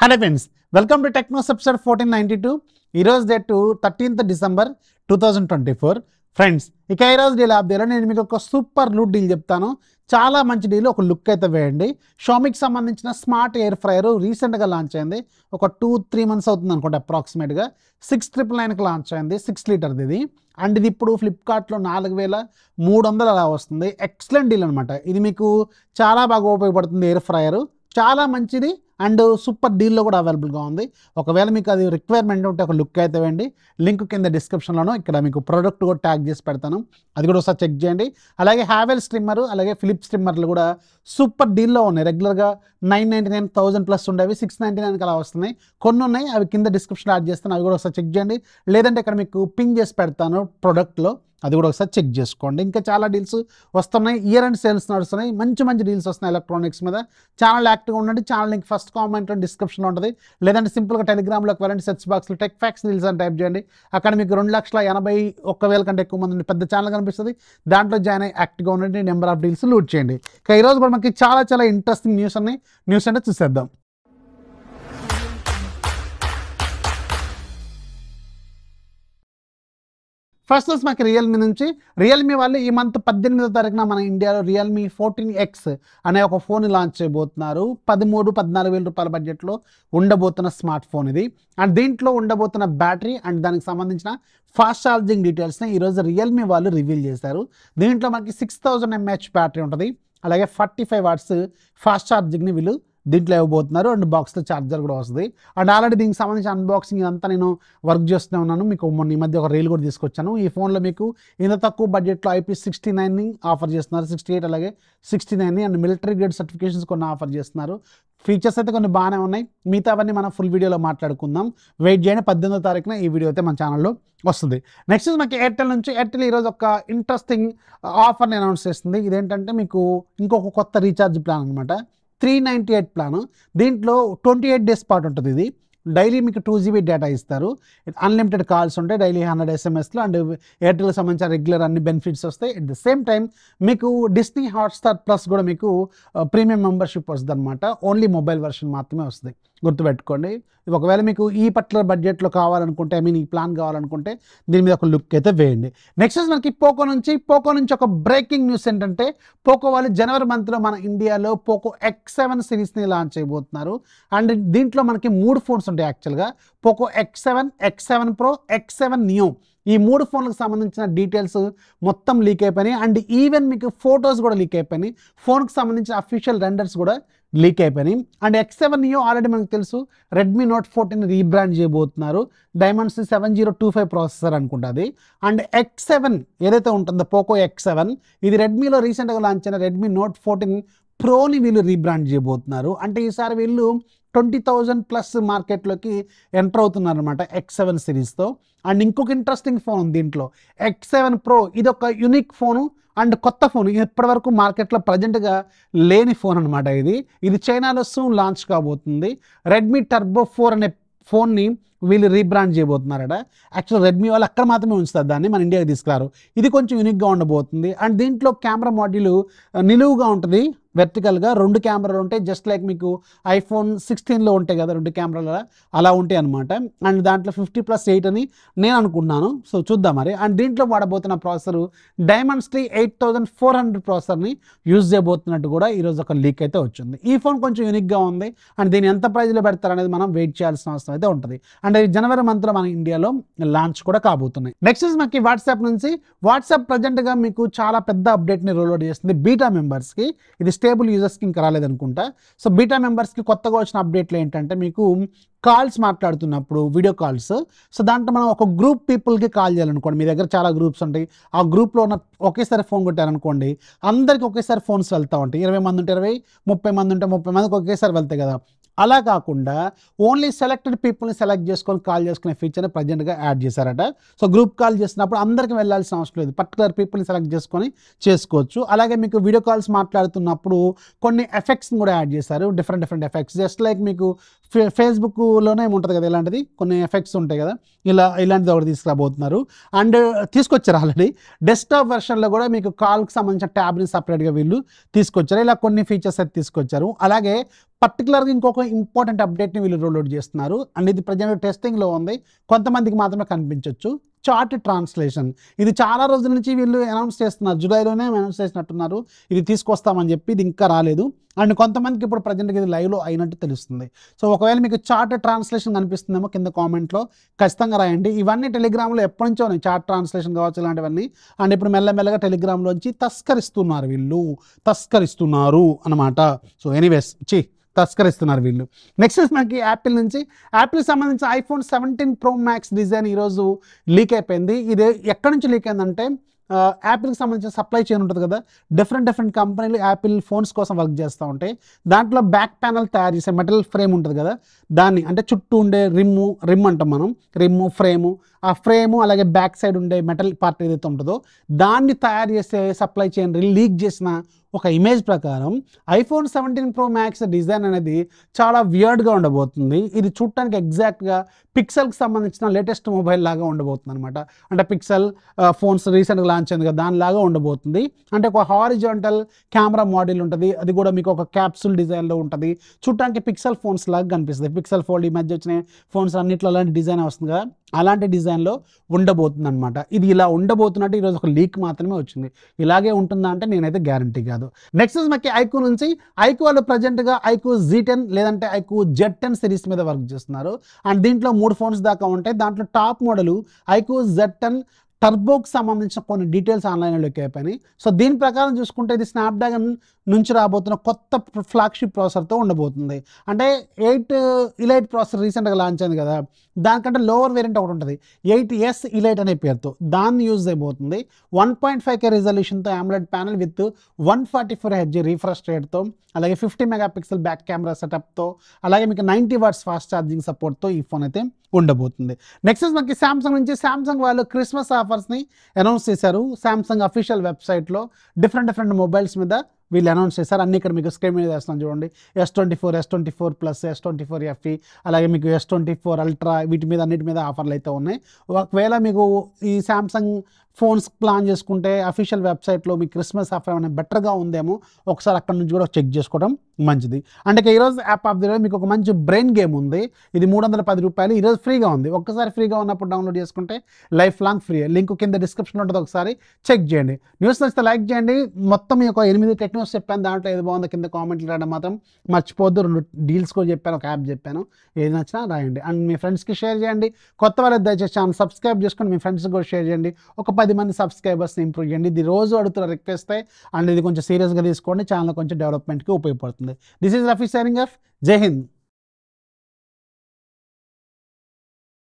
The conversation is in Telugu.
Hello friends, welcome to techno episode 1492. ఈరోజు డేట్ 13th December 2024. ఫ్రెండ్స్, ఇక ఈరోజు డీల్ అప్డేట్లో నేను మీకు ఒక సూపర్ లూట్ డీల్ చెప్తాను. చాలా మంచి డీల్, ఒక లుక్ అయితే వేయండి. షామీకి సంబంధించిన స్మార్ట్ ఎయిర్ ఫ్రైయర్ రీసెంట్గా లాంచ్ అయింది. ఒక 2-3 months అవుతుంది అనుకుంటా అప్రాక్సిమేట్గా. 6999కి లాంచ్ అయింది. 6 లీటర్ది ఇది. అండ్ ఇది ఇప్పుడు ఫ్లిప్కార్ట్లో 4300 అలా వస్తుంది. ఎక్సలెంట్ డీల్ అనమాట. ఇది మీకు చాలా బాగా ఉపయోగపడుతుంది. ఎయిర్ ఫ్రైయర్ చాలా మంచిది అండ్ సూపర్ డీల్లో కూడా అవైలబుల్గా ఉంది. ఒకవేళ మీకు అది రిక్వైర్మెంట్ ఉంటే ఒక లుక్ అయితే వేయండి. లింక్ కింద డిస్క్రిప్షన్లోనూ ఇక్కడ మీకు ప్రోడక్ట్ కూడా ట్యాగ్ చేసి పెడతాను, అది కూడా ఒకసారి చెక్ చేయండి. అలాగే హ్యావెల్ స్ట్రిమ్మర్, అలాగే ఫిలిప్స్ స్ట్రిమ్మర్లు కూడా సూపర్ డీల్లో ఉన్నాయి. రెగ్యులర్గా 999, 1000+ ఉండేవి 699కి అలా వస్తున్నాయి. కొన్ని ఉన్నాయి, అవి కింద డిస్క్రిప్షన్లో యాడ్ చేస్తాను, అవి కూడా ఒకసారి చెక్ చేయండి. లేదంటే ఇక్కడ మీకు పిన్ చేసి పెడతాను ప్రోడక్ట్లో, అది కూడా ఒకసారి చెక్ చేసుకోండి. ఇంకా చాలా డీల్స్ వస్తున్నాయి. ఇయర్ అండ్ సేల్స్ నడుస్తున్నాయి. మంచి మంచి డీల్స్ వస్తున్నాయి ఎలక్ట్రానిక్స్ మీద. ఛానల్ యాక్టివ్గా ఉండండి. ఛానల్ లింక్ ఫస్ట్ కామెంట్లో డిస్క్రిప్షన్లో ఉంటుంది. లేదంటే సింపుల్గా టెలిగ్రామ్లోకి వెళ్ళండి. సెర్చ్ బాక్స్లో టెక్ ఫ్యాక్స్ డీల్స్ అని టైప్ చేయండి. అక్కడ మీకు 2,81,000 కంటే ఎక్కువ మంది పెద్ద ఛానల్ కనిపిస్తుంది. దాంట్లో జాయిన్ అయ్యి యాక్టివ్గా ఉండండి. నెంబర్ ఆఫ్ డీల్స్ లూట్ చేయండి. ఇక ఈరోజు కూడా మనకి చాలా ఇంట్రెస్టింగ్ న్యూస్ ఉన్నాయి. న్యూస్ అంటే చూసేద్దాం. ఫస్ట్ వచ్చి మనకి రియల్మీ నుంచి. రియల్మీ వాళ్ళు ఈ మంత్ 18వ తారీఖున మన ఇండియాలో రియల్మీ 14X అనే ఒక ఫోన్ లాంచ్ చేయబోతున్నారు. 13-14 వేల రూపాయల బడ్జెట్లో ఉండబోతున్న స్మార్ట్ ఫోన్ ఇది. అండ్ దీంట్లో ఉండబోతున్న బ్యాటరీ అండ్ దానికి సంబంధించిన ఫాస్ట్ ఛార్జింగ్ డీటెయిల్స్ని ఈరోజు రియల్మీ వాళ్ళు రివీల్ చేశారు. దీంట్లో మనకి 6000 mAh బ్యాటరీ ఉంటుంది. అలాగే 45 watts ఫాస్ట్ ఛార్జింగ్ని వీళ్ళు దీంట్లో ఇవ్వబోతున్నారు. అండ్ బాక్స్లో ఛార్జర్ కూడా వస్తుంది. అండ్ ఆల్రెడీ దీనికి సంబంధించిన అన్బాక్సింగ్ ఇదంతా నేను వర్క్ చేస్తూనే ఉన్నాను. మీకు మొన్న ఈ మధ్య ఒక రీల్ కూడా తీసుకొచ్చాను. ఈ ఫోన్లో మీకు ఇంత తక్కువ బడ్జెట్లో IP69ని ఆఫర్ చేస్తున్నారు, 68 అలాగే 69ని. అండ్ మిలిటరీ గ్రేడ్ సర్టిఫికేషన్స్ కొన్ని ఆఫర్ చేస్తున్నారు. ఫీచర్స్ అయితే కొన్ని బాగానే ఉన్నాయి. మిగతావన్నీ మనం ఫుల్ వీడియోలో మాట్లాడుకుందాం. వెయిట్ చేయండి. 18వ తారీఖున ఈ వీడియో అయితే మన ఛానల్లో వస్తుంది. నెక్స్ట్ మనకి ఎయిర్టెల్ నుంచి. ఎయిర్టెల్ ఈరోజు ఒక ఇంట్రెస్టింగ్ ఆఫర్ని అనౌన్స్ చేస్తుంది. ఇదేంటంటే మీకు ఇంకొక కొత్త రీఛార్జ్ ప్లాన్ అనమాట. 398 ప్లాన్. దీంట్లో 28 days పాటు ఉంటుంది. ఇది డైలీ మీకు 2 GB డేటా ఇస్తారు. అన్లిమిటెడ్ కాల్స్ ఉంటాయి. డైలీ 100 SMSలు అండ్ ఎయిర్టెల్కి సంబంధించిన రెగ్యులర్ అన్ని బెనిఫిట్స్ వస్తాయి. అట్ ద సేమ్ టైం మీకు డిస్నీ హాట్స్టార్ ప్లస్ కూడా మీకు ప్రీమియం మెంబర్షిప్ వస్తుంది అనమాట. ఓన్లీ మొబైల్ వర్షన్ మాత్రమే వస్తుంది, గుర్తుపెట్టుకోండి. ఒకవేళ మీకు ఈ పర్టికులర్ బడ్జెట్లో కావాలనుకుంటే, ఈ ప్లాన్ కావాలనుకుంటే దీని మీద ఒక లుక్ అయితే వేయండి. నెక్స్ట్ మనకి పోకో నుంచి ఒక బ్రేకింగ్ న్యూస్ ఏంటంటే, పోకో వాళ్ళు జనవరి మంత్లో మన ఇండియాలో పోకో X7 సిరీస్ని లాంచ్ చేయబోతున్నారు. అండ్ దీంట్లో మనకి 3 ఫోన్స్ ఉంటాయి యాక్చువల్గా. Poco X7, X7 Pro, X7 Neo. ఈ 3 ఫోన్లకు సంబంధించిన డీటెయిల్స్ మొత్తం లీక్ అయిపోయినాయి. అండ్ ఈవెన్ మీకు ఫొటోస్ కూడా లీక్ అయిపోయినాయి. ఫోన్కి సంబంధించిన అఫీషియల్ రెండర్స్ కూడా లీక్ అయిపోయినాయి. అండ్ X7 Neo ఆల్రెడీ మనకు తెలుసు, రెడ్మీ Note 14 రీబ్రాండ్ చేయబోతున్నారు. Dimensity 7025 ప్రాసెసర్ అనుకుంటుంది. అండ్ X7 ఏదైతే ఉంటుందో పోకో X7, ఇది రెడ్మీలో రీసెంట్గా లాంచ్ అయిన రెడ్మీ Note 14 ప్రోని వీళ్ళు రీబ్రాండ్ చేయబోతున్నారు. అంటే ఈసారి వీళ్ళు 20,000+ మార్కెట్లోకి ఎంటర్ అవుతున్నారు అనమాట X7 సిరీస్తో. అండ్ ఇంకొక ఇంట్రెస్టింగ్ ఫోన్ ఉంది దీంట్లో, X7 Pro. ఇది ఒక యూనిక్ ఫోను అండ్ కొత్త ఫోన్. ఇప్పటివరకు మార్కెట్లో ప్రజెంట్గా లేని ఫోన్ అనమాట. ఇది చైనాలో సూన్ లాంచ్ కాబోతుంది. రెడ్మీ టర్బో 4 అనే ఫోన్ని వీళ్ళు రీబ్రాండ్ చేయబోతున్నారట. యాక్చువల్ రెడ్మీ వాళ్ళు అక్కడ మాత్రమే ఉంచుతారు, దాన్ని మన ఇండియాకి తీసుకురారు. ఇది కొంచెం యూనిక్గా ఉండబోతుంది. అండ్ దీంట్లో కెమెరా మాడ్యూల్ నిలువుగా ఉంటుంది, వెర్టికల్గా 2 కెమెరాలు ఉంటాయి. జస్ట్ లైక్ మీకు iPhone 16లో ఉంటాయి కదా 2 కెమెరాలు, అలా ఉంటాయి అనమాట. అండ్ దాంట్లో 50+8 అని నేను అనుకుంటున్నాను. సో చూద్దాం మరి. అండ్ దీంట్లో వాడబోతున్న ప్రాసెసర్ Dimensity 8400 ప్రాసెసర్ని యూజ్ చేయబోతున్నట్టు కూడా ఈరోజు ఒక లీక్ అయితే వచ్చింది. ఈ ఫోన్ కొంచెం యూనిక్గా ఉంది. అండ్ దీన్ని ఎంత ప్రైజ్లో పెడతారనేది మనం వెయిట్ చేయాల్సిన అవసరం అయితే ఉంటుంది. అండ్ జనవరి మంత్లో మన ఇండియాలో లాంచ్ కూడా కాబోతున్నాయి. నెక్స్ట్ మనకి వాట్సాప్ నుంచి. వాట్సాప్ ప్రజెంట్గా మీకు చాలా పెద్ద అప్డేట్ని రోల్అవుట్ చేస్తుంది బీటా మెంబర్స్కి. ఇది స్టేబుల్ యూజర్స్కి ఇంకా రాలేదనుకుంటా. సో బీటా మెంబర్స్కి కొత్తగా వచ్చిన అప్డేట్లు ఏంటంటే, మీకు కాల్స్ మాట్లాడుతున్నప్పుడు వీడియో కాల్స్, సో దాంట్లో మనం ఒక గ్రూప్ పీపుల్కి కాల్ చేయాలనుకోండి. మీ దగ్గర చాలా గ్రూప్స్ ఉంటాయి. ఆ గ్రూప్లో ఉన్న ఒకేసారి ఫోన్ కొట్టారనుకోండి, అందరికి ఒకేసారి ఫోన్స్ వెళ్తూ ఉంటాయి. 20 మంది ఉంటే 20, 30 మంది ఉంటే 30 మందికి ఒకేసారి వెళ్తాయి కదా. అలా కాకుండా ఓన్లీ సెలెక్టెడ్ పీపుల్ని సెలెక్ట్ చేసుకొని కాల్ చేసుకునే ఫీచర్ని ప్రజెంట్గా యాడ్ చేశారట. సో గ్రూప్ కాల్ చేసినప్పుడు అందరికీ వెళ్ళాల్సిన అవసరం లేదు, పర్టికులర్ పీపుల్ని సెలెక్ట్ చేసుకొని చేసుకోవచ్చు. అలాగే మీకు వీడియో కాల్స్ మాట్లాడుతున్నప్పుడు కొన్ని ఎఫెక్ట్స్ని కూడా యాడ్ చేశారు, డిఫరెంట్ ఎఫెక్ట్స్. జస్ట్ లైక్ మీకు ఫేస్బుక్లోనే ఉంటుంది కదా ఇలాంటిది, కొన్ని ఎఫెక్ట్స్ ఉంటాయి కదా, ఇలాంటిది ఒకటి తీసుకురాబోతున్నారు. అండ్ తీసుకొచ్చారు ఆల్రెడీ. డెస్క్టాప్ వెర్షన్లో కూడా మీకు కాల్కి సంబంధించిన ట్యాబ్ని సపరేట్గా వీళ్ళు తీసుకొచ్చారు. ఇలా కొన్ని ఫీచర్స్ అయితే తీసుకొచ్చారు. అలాగే పర్టికులర్గా ఇంకొక ఇంపార్టెంట్ అప్డేట్ని వీళ్ళు రోల్ అవుట్ చేస్తున్నారు అండ్ ఇది ప్రజెంట్ టెస్టింగ్లో ఉంది, కొంతమందికి మాత్రమే కనిపించవచ్చు. చార్ట్ ట్రాన్స్లేషన్ ఇది చాలా రోజుల నుంచి వీళ్ళు అనౌన్స్ చేస్తున్నారు, జూలైలోనే అనౌన్స్ చేసినట్టున్నారు ఇది తీసుకొస్తామని చెప్పి, ఇది ఇంకా రాలేదు. అండ్ కొంతమందికి ఇప్పుడు ప్రజెంట్గా ఇది లైవ్లో అయినట్టు తెలుస్తుంది. సో ఒకవేళ మీకు చార్ట్ ట్రాన్స్లేషన్ కనిపిస్తుందేమో కింద కామెంట్లో ఖచ్చితంగా రాయండి. ఇవన్నీ టెలిగ్రామ్లో ఎప్పటి నుంచో ఉన్నాయి, చార్ట్ ట్రాన్స్లేషన్ కావచ్చు ఇలాంటివన్నీ. అండ్ ఇప్పుడు మెల్లమెల్లగా టెలిగ్రామ్లోంచి తస్కరిస్తున్నారు అనమాట. సో ఎనీవేస్ తస్కరిస్తున్నారు వీళ్ళు. నెక్స్ట్ మనకి యాపిల్ నుంచి, యాపిల్కి సంబంధించిన ఐఫోన్ 17 Pro Max డిజైన్ ఈరోజు లీక్ అయిపోయింది. ఇది ఎక్కడి నుంచి లీక్ అయిందంటే యాపిల్కి సంబంధించిన సప్లై చైన్ ఉంటుంది కదా, డిఫరెంట్ కంపెనీలు యాపిల్ ఫోన్స్ కోసం వర్క్ చేస్తూ ఉంటాయి. దాంట్లో బ్యాక్ ప్యానల్ తయారు చేసే మెటల్ ఫ్రేమ్ ఉంటుంది కదా, దాన్ని అంటే చుట్టూ ఉండే రిమ్ అంటాం మనం, ఫ్రేము, ఆ ఫ్రేము అలాగే బ్యాక్ సైడ్ ఉండే మెటల్ పార్ట్ ఏదైతే ఉంటుందో దాన్ని తయారు చేసే సప్లై చైన్ లీక్ చేసిన ఒక ఇమేజ్ ప్రకారం ఐఫోన్ 17 Pro Max డిజైన్ అనేది చాలా వియర్డ్గా ఉండబోతుంది. ఇది చూడటానికి ఎగ్జాక్ట్గా పిక్సెల్కి సంబంధించిన లేటెస్ట్ మొబైల్ లాగా ఉండబోతుంది అనమాట. అంటే పిక్సెల్ ఫోన్స్ రీసెంట్గా లాంచ్ అయింది కదా, దానిలాగా ఉండబోతుంది. అంటే ఒక హారిజాంటల్ కెమెరా మోడల్ ఉంటుంది, అది కూడా మీకు ఒక క్యాప్సూల్ డిజైన్లో ఉంటుంది. చూడటానికి పిక్సెల్ ఫోన్స్ లాగా కనిపిస్తుంది. పిక్సెల్ ఫోల్డ్ ఈ మధ్య వచ్చిన ఫోన్స్ అన్నిట్లో అలాంటి డిజైన్ వస్తుంది కదా, అలాంటి డిజైన్లో ఉండబోతుంది అనమాట. ఇది ఇలా ఉండబోతున్నట్టు ఈరోజు ఒక లీక్ మాత్రమే వచ్చింది. ఇలాగే ఉంటుందా అంటే నేనైతే గ్యారంటీ కాదు. నెక్స్ట్ మనకి ఐక్యూ నుంచి, ఐక్యూ వాళ్ళు ప్రజెంట్గా ఐక్యూ Z10 లేదంటే ఐక్యూ Z10 సిరీస్ మీద వర్క్ చేస్తున్నారు. అండ్ దీంట్లో 3 ఫోన్స్ దాకా ఉంటాయి. దాంట్లో టాప్ మోడల్ ఐక్యూ Z10 టర్బోకి సంబంధించిన కొన్ని డీటెయిల్స్ ఆన్లైన్లో అయిపోయినాయి. సో దీని ప్రకారం చూసుకుంటే ఇది స్నాప్డ్రాగన్ నుంచి రాబోతున్న కొత్త ఫ్లాగ్షిప్ ప్రాసెసర్తో ఉండబోతుంది. అంటే 8 ఇలైట్ ప్రాసెసర్ రీసెంట్గా లాంచ్ అయింది కదా, దానికంటే లోవర్ వేరియంట్ ఒకటి ఉంటుంది 8S ఇలైట్ అనే పేరుతో, దాన్ని యూజ్ అయిపోతుంది. 1.5K రిజల్యూషన్తో AMOLED panel with 144Hz refresh రేట్తో, అలాగే 50 మెగాపిక్సెల్ బ్యాక్ కెమెరా సెటప్తో, అలాగే మీకు 90 వాట్స్ ఫాస్ట్ ఛార్జింగ్ సపోర్ట్తో ఈ ఫోన్ అయితే ఉండబోతుంది. నెక్స్ట్ మనకి సామ్సంగ్ నుంచి, సామ్సంగ్ వాళ్ళు క్రిస్మస్ ఆఫర్స్ని అనౌన్స్ చేశారు. సామ్సంగ్ అఫీషియల్ వెబ్సైట్లో డిఫరెంట్ మొబైల్స్ మీద వీళ్ళు అనౌన్స్ చేశారు. అన్ని ఇక్కడ మీకు స్క్రీన్ మీద వేస్తున్నాను చూడండి. S24, S24 Plus, S24 FE, అలాగే మీకు S24 Ultra, వీటి మీద అన్నిటి మీద ఆఫర్లు అయితే ఉన్నాయి. ఒకవేళ మీకు ఈ సామ్సంగ్ ఫోన్స్ ప్లాన్ చేసుకుంటే అఫీషియల్ వెబ్సైట్లో మీకు క్రిస్మస్ ఆఫర్ ఏమైనా బెటర్గా ఉందేమో ఒకసారి అక్కడ నుంచి కూడా చెక్ చేసుకోవడం మంచిది. అంటే ఈరోజు యాప్ ఆఫ్ ది డే మీకు ఒక మంచి బ్రెయిన్ గేమ్ ఉంది. ఇది 310 రూపాయలు, ఈరోజు ఫ్రీగా ఉంది. ఒక్కసారి ఫ్రీగా ఉన్నప్పుడు డౌన్లోడ్ చేసుకుంటే లైఫ్ లాంగ్ ఫ్రీ. లింక్ కింద డిస్క్రిప్షన్లో ఉంటుంది, ఒకసారి చెక్ చేయండి. న్యూస్ నచ్చితే లైక్ చేయండి. మొత్తం మీకు 8 టెక్ న్యూస్ చెప్పాను, దాంట్లో ఏది బాగుందో కింద కామెంట్లు రాయడం మాత్రం మర్చిపోద్దు. 2 డీల్స్ కూడా చెప్పాను, ఒక యాప్ చెప్పాను, ఏది నచ్చినా రాయండి. అండ్ మీ ఫ్రెండ్స్కి షేర్ చేయండి. కొత్త వాళ్ళకి దయచేసి ఛానల్ సబ్స్క్రైబ్ చేసుకొని మీ ఫ్రెండ్స్కి కూడా షేర్ చేయండి. ఒక 10 మంది సబ్స్క్రైబర్స్ని ఇంప్రూవ్ చేయండి. ఇది రోజు అడుగుతున్న రిక్వెస్ట్, అండ్ ఇది కొంచెం సీరియస్గా తీసుకోండి, ఛానల్ కొంచెం డెవలప్మెంట్కి ఉపయోగపడుతుంది. This is Rafi signing off. జై హింద్.